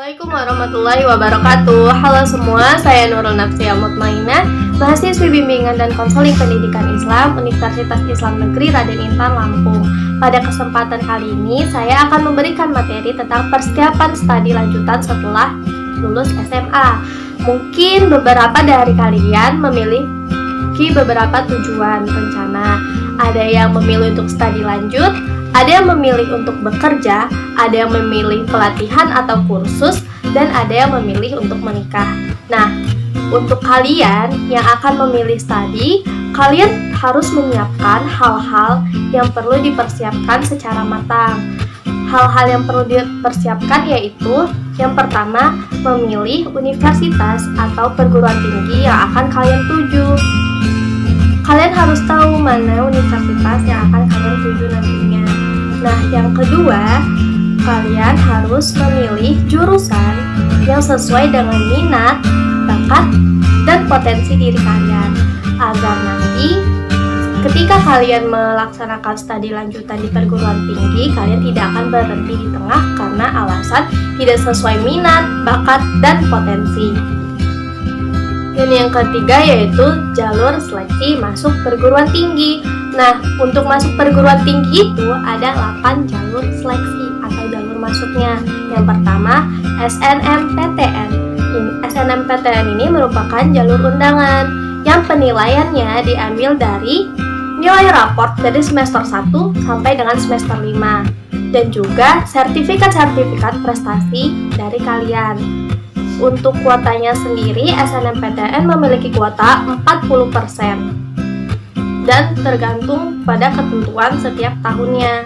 Assalamualaikum warahmatullahi wabarakatuh. Halo semua, saya Nurul Nafsiyah Mutmainah, mahasiswi bimbingan dan konseling pendidikan Islam Universitas Islam Negeri Raden Intan Lampung. Pada kesempatan kali ini, saya akan memberikan materi tentang persiapan studi lanjutan setelah lulus SMA. Mungkin beberapa dari kalian memiliki beberapa tujuan rencana. Ada yang memilih untuk studi lanjut, ada yang memilih untuk bekerja, ada yang memilih pelatihan atau kursus, dan ada yang memilih untuk menikah. Nah, untuk kalian yang akan memilih studi, kalian harus menyiapkan hal-hal yang perlu dipersiapkan secara matang. Hal-hal yang perlu dipersiapkan yaitu, yang pertama, memilih universitas atau perguruan tinggi yang akan kalian tuju. Kalian harus tahu mana universitas yang akan kalian tuju nantinya. Nah, yang kedua, kalian harus memilih jurusan yang sesuai dengan minat, bakat, dan potensi diri kalian, agar nanti ketika kalian melaksanakan studi lanjutan di perguruan tinggi, kalian tidak akan berhenti di tengah karena alasan tidak sesuai minat, bakat, dan potensi. Dan yang ketiga yaitu jalur seleksi masuk perguruan tinggi. Nah, untuk masuk perguruan tinggi itu ada 8 jalur seleksi atau jalur masuknya. Yang pertama, SNMPTN. SNMPTN ini merupakan jalur undangan yang penilaiannya diambil dari nilai raport dari semester 1 sampai dengan semester 5 dan juga sertifikat-sertifikat prestasi dari kalian. Untuk kuotanya sendiri, SNMPTN memiliki kuota 40% dan tergantung pada ketentuan setiap tahunnya.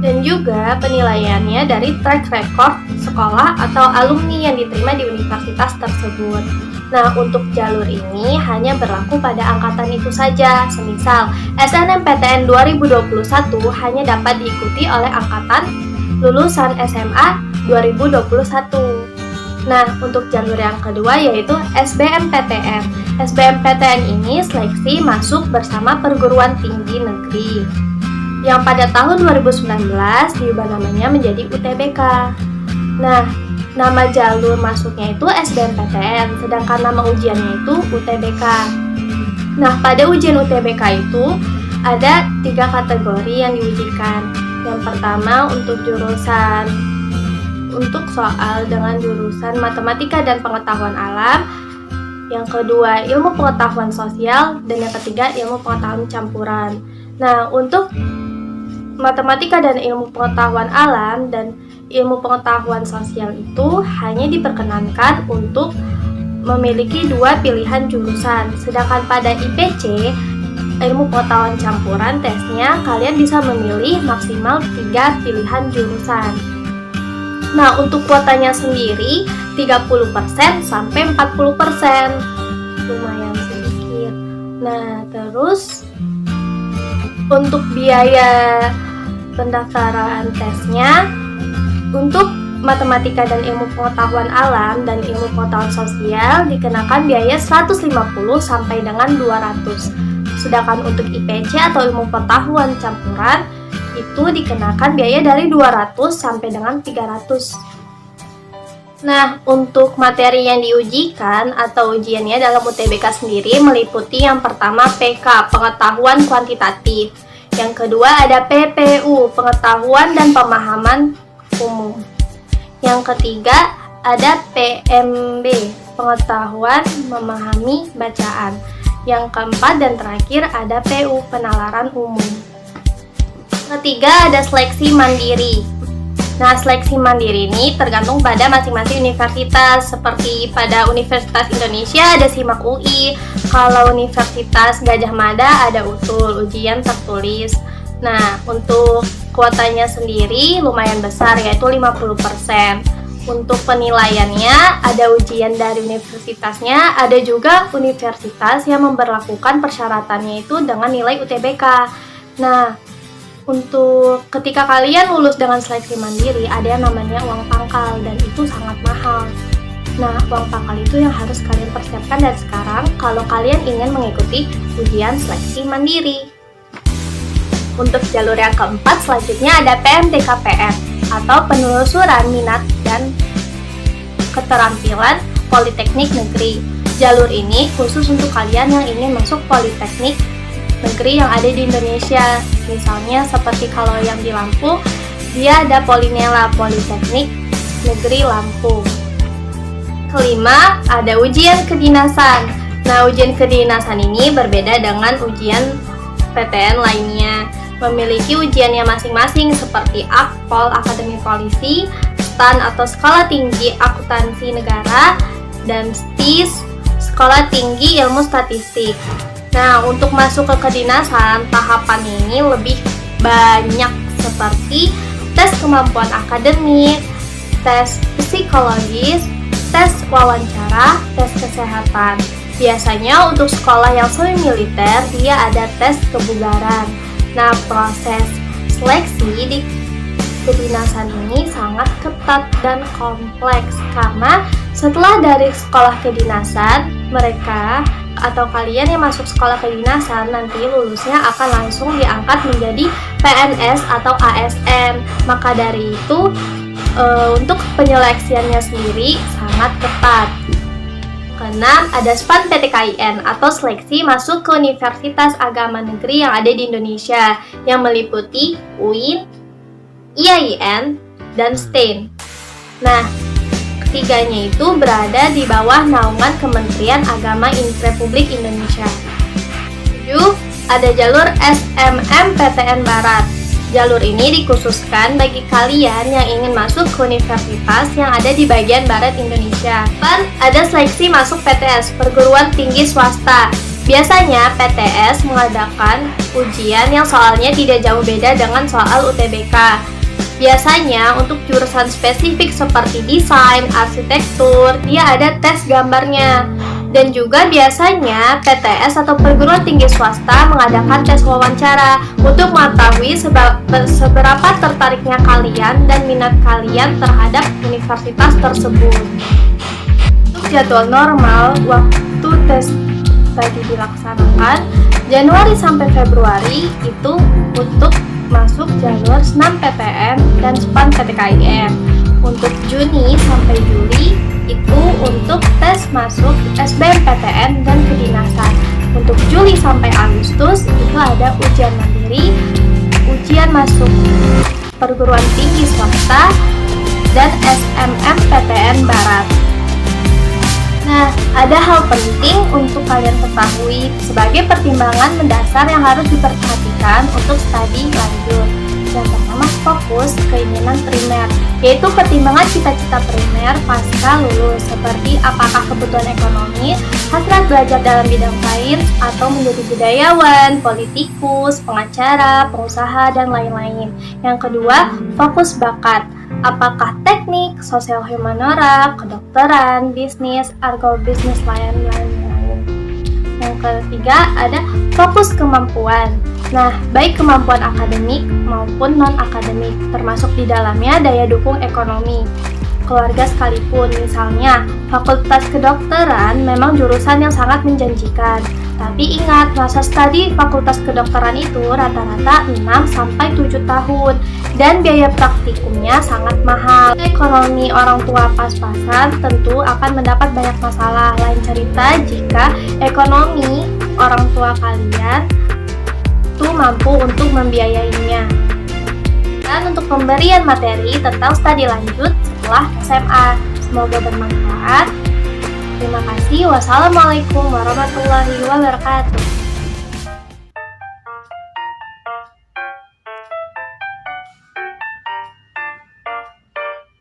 Dan juga penilaiannya dari track record sekolah atau alumni yang diterima di universitas tersebut. Nah, untuk jalur ini hanya berlaku pada angkatan itu saja. Semisal, SNMPTN 2021 hanya dapat diikuti oleh angkatan lulusan SMA 2021. Nah, untuk jalur yang kedua yaitu SBMPTN. SBMPTN ini seleksi masuk bersama perguruan tinggi negeri, yang pada tahun 2019 diubah namanya menjadi UTBK. Nah, nama jalur masuknya itu SBMPTN, sedangkan nama ujiannya itu UTBK. Nah, pada ujian UTBK itu ada 3 kategori yang diujikan. Yang pertama untuk soal dengan jurusan matematika dan pengetahuan alam, yang kedua ilmu pengetahuan sosial, dan yang ketiga ilmu pengetahuan campuran. Nah, untuk matematika dan ilmu pengetahuan alam dan ilmu pengetahuan sosial itu hanya diperkenankan untuk memiliki 2 pilihan jurusan, sedangkan pada IPC ilmu pengetahuan campuran tesnya kalian bisa memilih maksimal 3 pilihan jurusan. Nah, untuk kuotanya sendiri 30% sampai 40%. Lumayan sedikit. Nah, terus untuk biaya pendaftaran tesnya, untuk matematika dan ilmu pengetahuan alam dan ilmu pengetahuan sosial dikenakan biaya 150 sampai dengan 200. Sedangkan untuk IPC atau ilmu pengetahuan campuran itu dikenakan biaya dari 200 sampai dengan 300. Nah, untuk materi yang diujikan atau ujiannya dalam UTBK sendiri meliputi yang pertama PK, pengetahuan kuantitatif. Yang kedua ada PPU, pengetahuan dan pemahaman umum. Yang ketiga ada PMB, pengetahuan memahami bacaan. Yang keempat dan terakhir ada PU, penalaran umum. Ketiga ada seleksi mandiri. Nah, seleksi mandiri ini tergantung pada masing-masing universitas. Seperti pada Universitas Indonesia ada SIMAK UI. Kalau Universitas Gadjah Mada ada UTUL, ujian tertulis. Nah, untuk kuotanya sendiri lumayan besar yaitu 50%. Untuk penilaiannya ada ujian dari universitasnya, ada juga universitas yang memberlakukan persyaratannya itu dengan nilai UTBK. Nah, untuk ketika kalian lulus dengan seleksi mandiri, ada yang namanya uang pangkal dan itu sangat mahal. Nah, uang pangkal itu yang harus kalian persiapkan dari sekarang kalau kalian ingin mengikuti ujian seleksi mandiri. Untuk jalur yang keempat selanjutnya ada PMDKPM atau penelusuran minat dan keterampilan Politeknik Negeri. Jalur ini khusus untuk kalian yang ingin masuk Politeknik Negeri yang ada di Indonesia. Misalnya seperti kalau yang di Lampung, dia ada Polinela, Politeknik Negeri Lampung. Kelima, ada ujian kedinasan. Nah, ujian kedinasan ini berbeda dengan ujian PTN lainnya. Memiliki ujiannya masing-masing seperti AKPOL, Akademi Polisi, STAN atau Sekolah Tinggi Akuntansi Negara, dan STIS, Sekolah Tinggi Ilmu Statistik. Nah, untuk masuk ke kedinasan, tahapan ini lebih banyak seperti tes kemampuan akademik, tes psikologis, tes wawancara, tes kesehatan. Biasanya untuk sekolah yang semi-militer, dia ada tes kebugaran. Nah, proses seleksi di kedinasan ini sangat ketat dan kompleks karena setelah dari sekolah kedinasan, mereka atau kalian yang masuk sekolah kedinasan nanti lulusnya akan langsung diangkat menjadi PNS atau ASN. Maka dari itu untuk penyeleksiannya sendiri sangat ketat. Keenam, ada SPAN PTKIN atau seleksi masuk ke Universitas Agama Negeri yang ada di Indonesia yang meliputi UIN, IAIN, dan STAIN. Nah, ketiganya itu berada di bawah naungan Kementerian Agama Republik Indonesia. 7. Ada jalur SMMPTN Barat. Jalur ini dikhususkan bagi kalian yang ingin masuk ke universitas yang ada di bagian barat Indonesia. 8. Ada seleksi masuk PTS, perguruan tinggi swasta. Biasanya PTS mengadakan ujian yang soalnya tidak jauh beda dengan soal UTBK. Biasanya untuk jurusan spesifik seperti desain, arsitektur, dia ada tes gambarnya. Dan juga biasanya PTS atau perguruan tinggi swasta mengadakan tes wawancara untuk mengetahui seberapa tertariknya kalian dan minat kalian terhadap universitas tersebut. Untuk jadwal normal, waktu tes tadi dilaksanakan Januari sampai Februari itu untuk masuk jalur SNMPTN dan SPAN PTKIN. Untuk Juni sampai Juli itu untuk tes masuk SBMPTN dan kedinasan. Untuk Juli sampai Agustus itu ada ujian mandiri, ujian masuk perguruan tinggi swasta, dan SMMPTN Barat. Nah, ada hal penting untuk kalian ketahui sebagai pertimbangan mendasar yang harus diperhatikan untuk studi lanjut. Yang pertama, fokus keinginan primer, yaitu pertimbangan cita-cita primer pasca lulus, seperti apakah kebutuhan ekonomi, hasrat belajar dalam bidang sains, atau menjadi budayawan, politikus, pengacara, pengusaha, dan lain-lain. Yang kedua, fokus bakat, apakah teknik, sosial humaniora, kedokteran, bisnis, agrobisnis, lain-lain. Yang ketiga, ada fokus kemampuan. Nah, baik kemampuan akademik maupun non-akademik, termasuk di dalamnya daya dukung ekonomi. Keluarga sekalipun, misalnya, fakultas kedokteran memang jurusan yang sangat menjanjikan. Tapi ingat, masa studi fakultas kedokteran itu rata-rata 6-7 tahun, dan biaya praktikumnya sangat mahal. Ekonomi orang tua pas-pasan tentu akan mendapat banyak masalah. Lain cerita jika ekonomi orang tua kalian tuh mampu untuk membiayainya. Dan untuk pemberian materi tentang studi lanjut setelah SMA. Semoga bermanfaat. Terima kasih. Wassalamualaikum warahmatullahi wabarakatuh.